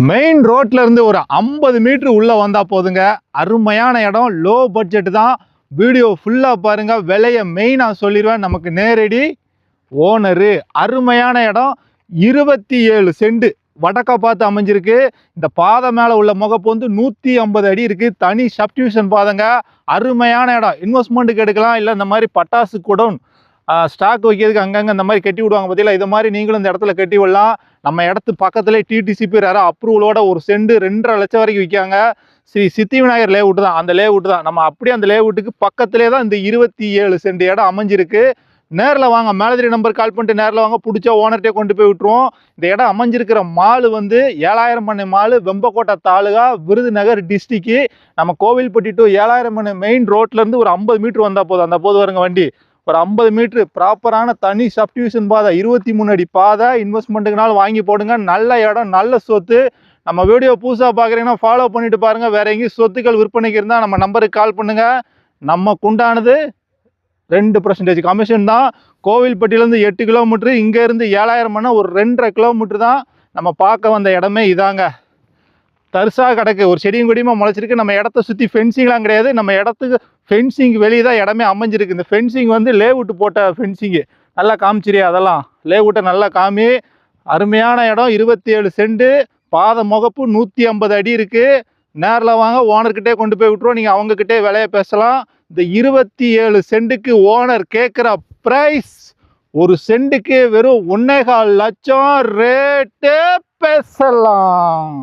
Main ரோட்ல இருந்து ஒரு 50 மீட்டர் உள்ள வந்தா போதுங்க. அருமையான இடம், லோ பட்ஜெட் தான். வீடியோ ஃபுல்லா பாருங்க. விலையை மெயினா சொல்லிடுவேன். நமக்கு நேரடி ஓனரு. அருமையான இடம், 27 சென்ட் வடக்க பார்த்து அமைஞ்சிருக்கு. இந்த பாதை மேல உள்ள முகப்பு வந்து 150 அடி இருக்கு. தனி சப்டிவிஷன் பாதைங்க. அருமையான இடம். இன்வெஸ்ட்மெண்ட்டுக்கு எடுக்கலாம், இல்லை இந்த மாதிரி பட்டாசு குடோன் ஸ்டாக் வைக்கிறதுக்கு அங்கங்கே இந்த மாதிரி கட்டி விடுவாங்க பார்த்தீங்களா, இது மாதிரி நீங்களும் இந்த இடத்துல கட்டி விடலாம். நம்ம இடத்து பக்கத்துலேயே டிடிசிபி அப்ரூவலோட ஒரு சென்ட் 2.5 லட்சம் வரைக்கும் விற்காங்க. ஸ்ரீ சித்தி விநாயகர் லேஅவுட் தான், அந்த லேஅவுட் தான். நம்ம அப்படியே அந்த லேஅவுட்டுக்கு பக்கத்துலேயே தான் இந்த 27 சென்ட் இடம் அமைஞ்சிருக்கு. நேரில் வாங்க, மேலதிரி நம்பர் கால் பண்ணிட்டு நேரில் வாங்க. பிடிச்ச ஓனர்கிட்டே கொண்டு போய் விட்டுருவோம். இந்த இடம் அமைஞ்சிருக்கிற மால் வந்து 7000 மனை மால், வெம்பக்கோட்டை தாலுகா, விருதுநகர் டிஸ்ட்ரிக்ட். நம்ம கோவில்பட்டி டு 7000 மனை மெயின் ரோட்லேருந்து ஒரு 50 மீட்டர் வந்தால் போதும். அந்த போது வருங்க வண்டி. ஒரு 50 மீட்டர் ப்ராப்பரான தனி சப்டிவிஷன் பாதை, 23 அடி பாதை. இன்வெஸ்ட்மெண்ட்டுக்குனாலும் வாங்கி போடுங்க. நல்ல இடம், நல்ல சொத்து. நம்ம வீடியோ புதுசாக பார்க்குறீங்கன்னா ஃபாலோ பண்ணிட்டு பாருங்கள். வேற எங்கேயும் சொத்துக்கள் விற்பனைக்கு இருந்தால் நம்ம நம்பருக்கு கால் பண்ணுங்கள். நமக்கு உண்டானது 2% கமிஷன் தான். கோவில்பட்டியிலேருந்து 8 கிலோமீட்டரு, இங்கேருந்து 7000 மனை ஒரு 2.5 கிலோமீட்டர் தான். நம்ம பார்க்க வந்த இடமே இதாங்க. தரிசாக கிடக்கு, ஒரு செடியும் கொடியுமா முளைச்சிருக்கு. நம்ம இடத்த சுற்றி ஃபென்சிங்லாம் கிடையாது. நம்ம இடத்துக்கு ஃபென்சிங் வெளியே தான் இடமே அமைஞ்சிருக்கு. இந்த ஃபென்சிங் வந்து லேவுட்டு போட்ட ஃபென்சிங்கு. நல்லா காமிச்சிரியா, அதெல்லாம் லேவுட்டை நல்லா காமி. அருமையான இடம், 27 சென்ட், பாதை முகப்பு 150 அடி இருக்குது. நேரில் வாங்க, ஓனர்கிட்டே கொண்டு போய் விட்டுருவோம். நீங்கள் அவங்கக்கிட்டே விலையை பேசலாம். இந்த 27 சென்ட்டுக்கு ஓனர் கேட்குற ப்ரைஸ், ஒரு சென்ட்டுக்கு வெறும் 1.25 லட்சம் ரேட்டு பேசலாம்.